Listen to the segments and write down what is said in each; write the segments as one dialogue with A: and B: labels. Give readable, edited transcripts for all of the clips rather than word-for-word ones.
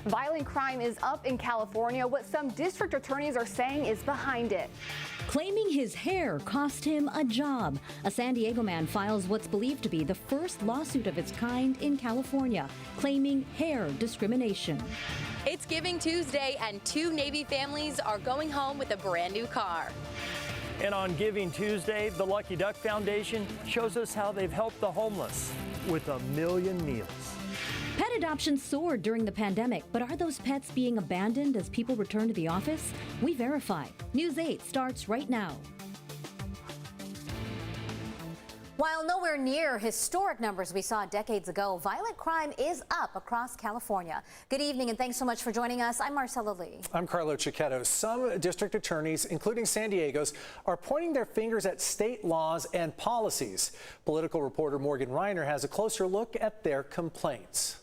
A: Violent crime is up in California. What some district attorneys are saying is behind it.
B: Claiming his hair cost him a job. A San Diego man files what's believed to be the first lawsuit of its kind in California, claiming hair discrimination.
C: It's Giving Tuesday, and two Navy families are going home with a brand new car.
D: And on Giving Tuesday, the Lucky Duck Foundation shows us how they've helped the homeless with 1 million meals.
B: Pet adoption soared during the pandemic, but are those pets being abandoned as people return to the office? We verify. News 8 starts right now.
E: While nowhere near historic numbers we saw decades ago, violent crime is up across California. Good evening and thanks so much for joining us. I'm Marcella Lee.
F: I'm Carlo Cicchetto. Some district attorneys, including San Diego's, are pointing their fingers at state laws and policies. Political reporter Morgan Reiner has a closer look at their complaints.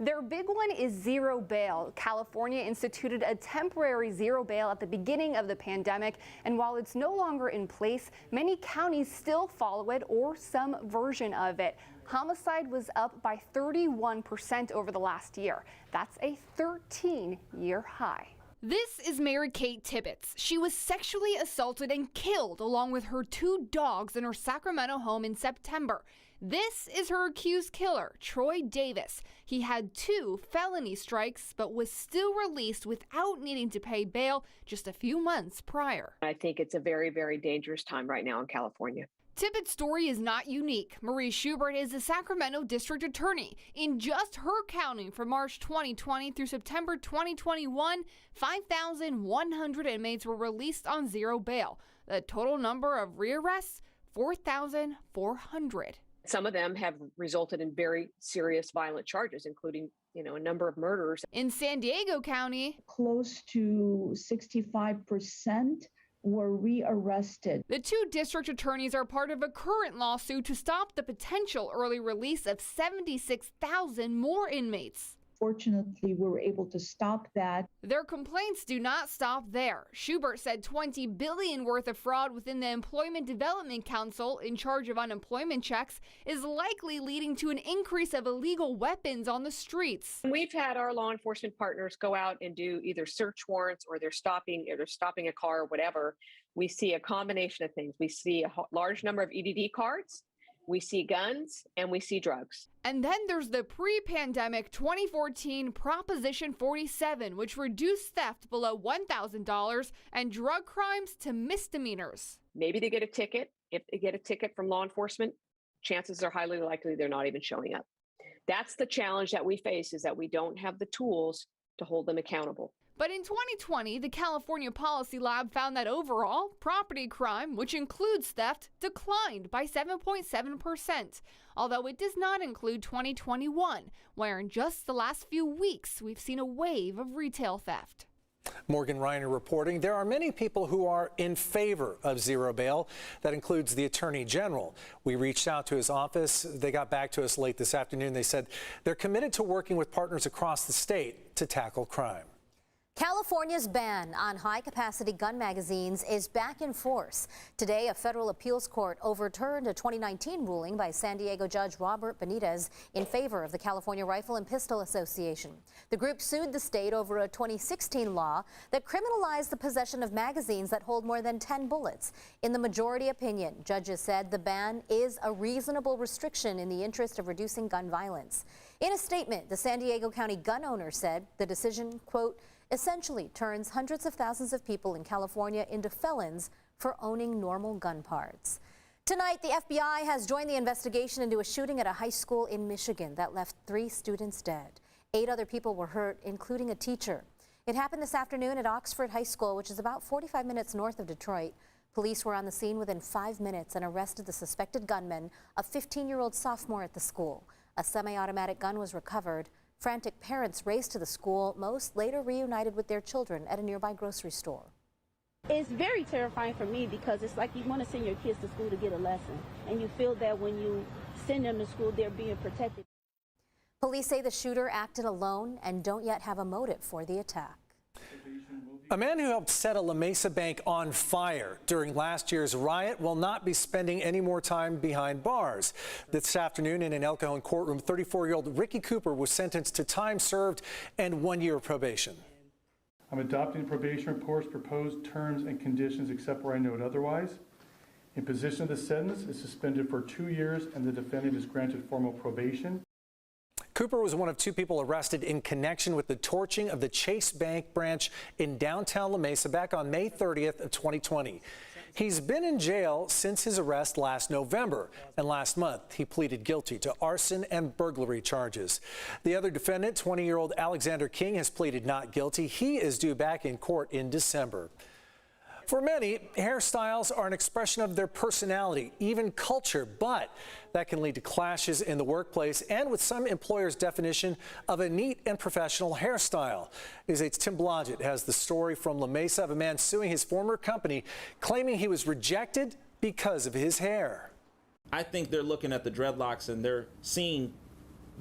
A: Their big one is zero bail. California instituted a temporary zero bail at the beginning of the pandemic, and while it's no longer in place, many counties still follow it or some version of it. Homicide was up by 31% over the last year. That's a 13-year high.
G: This is Mary Kate Tibbetts. She was sexually assaulted and killed along with her 2 dogs in her Sacramento home in September. This is her accused killer, Troy Davis. He had 2 felony strikes, but was still released without needing to pay bail just a few months prior.
H: I think it's a very, very dangerous time right now in California.
G: Tibbetts' story is not unique. Marie Schubert is the Sacramento district attorney. In just her county from March 2020 through September 2021, 5,100 inmates were released on zero bail. The total number of rearrests, 4,400.
H: Some of them have resulted in very serious violent charges, including, a number of murders.
G: In San Diego County,
I: close to 65% were rearrested.
G: The 2 district attorneys are part of a current lawsuit to stop the potential early release of 76,000 more inmates.
I: Fortunately, we were able to stop that.
G: Their complaints do not stop there. Schubert said $20 billion worth of fraud within the Employment Development Council, in charge of unemployment checks, is likely leading to an increase of illegal weapons on the streets.
H: We've had our law enforcement partners go out and do either search warrants or they're stopping a car or whatever. We see a combination of things. We see a large number of EDD cards. We see guns and we see drugs.
G: And then there's the pre-pandemic 2014 Proposition 47, which reduced theft below $1,000 and drug crimes to misdemeanors.
H: Maybe they get a ticket. If they get a ticket from law enforcement, chances are highly likely they're not even showing up. That's the challenge that we face, is that we don't have the tools to hold them accountable.
G: But in 2020, the California Policy Lab found that overall, property crime, which includes theft, declined by 7.7%, although it does not include 2021, where in just the last few weeks, we've seen a wave of retail theft.
F: Morgan Reiner reporting. There are many people who are in favor of zero bail. That includes the Attorney General. We reached out to his office. They got back to us late this afternoon. They said they're committed to working with partners across the state to tackle crime.
E: California's ban on high-capacity gun magazines is back in force. Today, a federal appeals court overturned a 2019 ruling by San Diego Judge Robert Benitez in favor of the California Rifle and Pistol Association. The group sued the state over a 2016 law that criminalized the possession of magazines that hold more than 10 bullets. In the majority opinion, judges said the ban is a reasonable restriction in the interest of reducing gun violence. In a statement, the San Diego County gun owner said the decision, quote, essentially turns hundreds of thousands of people in California into felons for owning normal gun parts. Tonight, the FBI has joined the investigation into a shooting at a high school in Michigan that left 3 students dead. 8 other people were hurt, including a teacher. It happened this afternoon at Oxford High School, which is about 45 minutes north of Detroit. Police were on the scene within 5 minutes and arrested the suspected gunman, a 15-year-old sophomore at the school. A semi-automatic gun was recovered. Frantic parents raced to the school. Most later reunited with their children at a nearby grocery store.
J: It's very terrifying for me because it's like you want to send your kids to school to get a lesson, and you feel that when you send them to school, they're being protected.
E: Police say the shooter acted alone and don't yet have a motive for the attack.
F: A man who helped set a La Mesa bank on fire during last year's riot will not be spending any more time behind bars. This afternoon in an El Cajon courtroom, 34-year-old Ricky Cooper was sentenced to time served and 1 year of probation.
K: I'm adopting the probation report's proposed terms and conditions except where I note otherwise. Imposition of the sentence is suspended for 2 years and the defendant is granted formal probation.
F: Cooper was one of 2 people arrested in connection with the torching of the Chase Bank branch in downtown La Mesa back on May 30th of 2020. He's been in jail since his arrest last November, and last month he pleaded guilty to arson and burglary charges. The other defendant, 20-year-old Alexander King, has pleaded not guilty. He is due back in court in December. For many, hairstyles are an expression of their personality, even culture, but that can lead to clashes in the workplace and with some employers' definition of a neat and professional hairstyle. News 8's Tim Blodgett has the story from La Mesa of a man suing his former company, claiming he was rejected because of his hair.
L: I think they're looking at the dreadlocks and they're seeing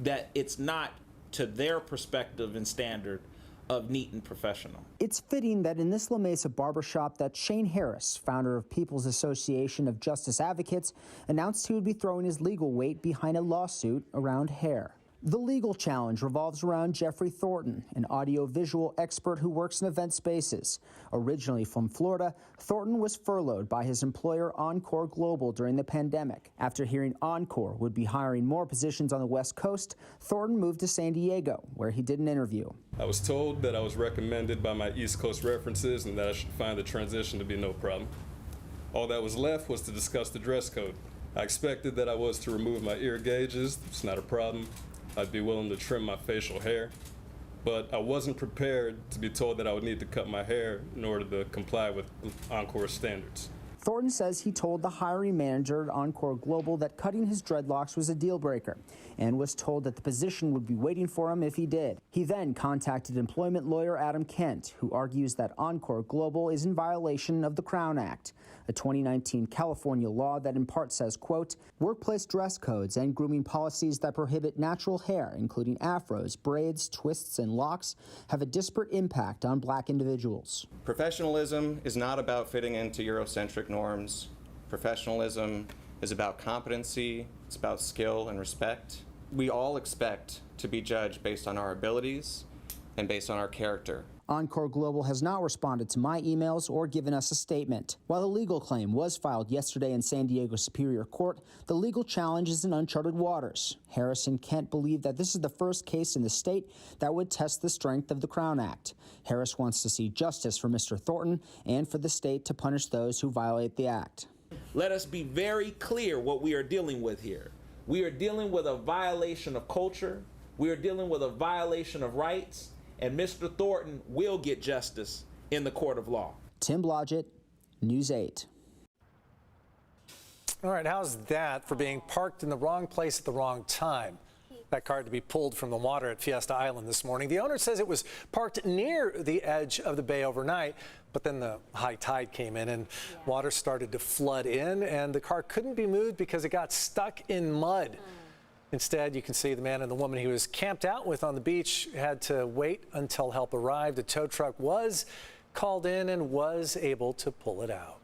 L: that it's not to their perspective and standard of neat and professional.
M: It's fitting that in this La Mesa barbershop that Shane Harris, founder of People's Association of Justice Advocates, announced he would be throwing his legal weight behind a lawsuit around hair. The legal challenge revolves around Jeffrey Thornton, an audiovisual expert who works in event spaces. Originally from Florida, Thornton was furloughed by his employer Encore Global during the pandemic. After hearing Encore would be hiring more positions on the West Coast, Thornton moved to San Diego, where he did an interview.
N: I was told that I was recommended by my East Coast references and that I should find the transition to be no problem. All that was left was to discuss the dress code. I expected that I was to remove my ear gauges. It's not a problem. I'd be willing to trim my facial hair, but I wasn't prepared to be told that I would need to cut my hair in order to comply with Encore standards.
M: Thornton says he told the hiring manager at Encore Global that cutting his dreadlocks was a deal breaker and was told that the position would be waiting for him if he did. He then contacted employment lawyer Adam Kent, who argues that Encore Global is in violation of the Crown Act, a 2019 California law that in part says, quote, workplace dress codes and grooming policies that prohibit natural hair, including afros, braids, twists, and locks, have a disparate impact on black individuals.
O: Professionalism is not about fitting into Eurocentric norms. Professionalism is about competency, it's about skill and respect. We all expect to be judged based on our abilities and based on our character.
M: Encore Global has not responded to my emails or given us a statement. While a legal claim was filed yesterday in San Diego Superior Court, the legal challenge is in uncharted waters. Harris and Kent believe that this is the first case in the state that would test the strength of the Crown Act. Harris wants to see justice for Mr. Thornton and for the state to punish those who violate the act.
L: Let us be very clear what we are dealing with here. We are dealing with a violation of culture. We are dealing with a violation of rights. And Mr. Thornton will get justice in the court of law.
M: Tim Blodgett, News 8.
F: All right, how's that for being parked in the wrong place at the wrong time? That car had to be pulled from the water at Fiesta Island this morning. The owner says it was parked near the edge of the bay overnight, but then the high tide came in and water started to flood in, and the car couldn't be moved because it got stuck in mud. Instead, you can see the man and the woman he was camped out with on the beach had to wait until help arrived. A tow truck was called in and was able to pull it out.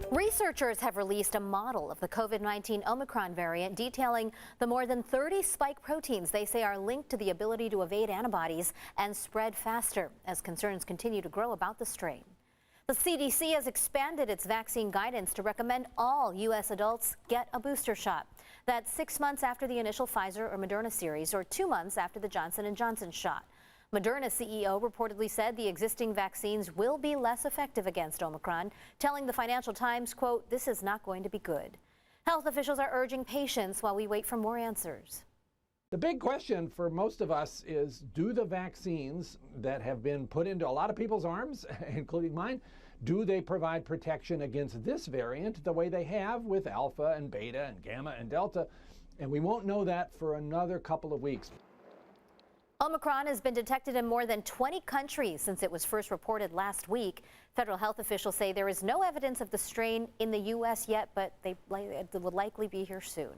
E: Researchers have released a model of the COVID-19 Omicron variant detailing the more than 30 spike proteins they say are linked to the ability to evade antibodies and spread faster as concerns continue to grow about the strain. The CDC has expanded its vaccine guidance to recommend all U.S. adults get a booster shot. That's 6 months after the initial Pfizer or Moderna series or 2 months after the Johnson & Johnson shot. Moderna CEO reportedly said the existing vaccines will be less effective against Omicron, telling the Financial Times, quote, this is not going to be good. Health officials are urging patience while we wait for more answers.
P: The big question for most of us is, do the vaccines that have been put into a lot of people's arms, including mine, do they provide protection against this variant the way they have with Alpha and Beta and Gamma and Delta? And we won't know that for another couple of weeks.
E: Omicron has been detected in more than 20 countries since it was first reported last week. Federal health officials say there is no evidence of the strain in the U.S. yet, but it will likely be here soon.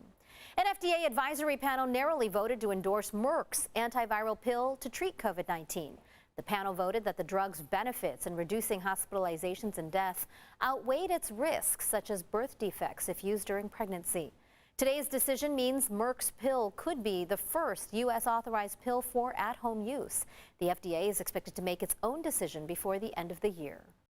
E: An FDA advisory panel narrowly voted to endorse Merck's antiviral pill to treat COVID-19. The panel voted that the drug's benefits in reducing hospitalizations and death outweighed its risks, such as birth defects if used during pregnancy. Today's decision means Merck's pill could be the first U.S. authorized pill for at-home use. The FDA is expected to make its own decision before the end of the year.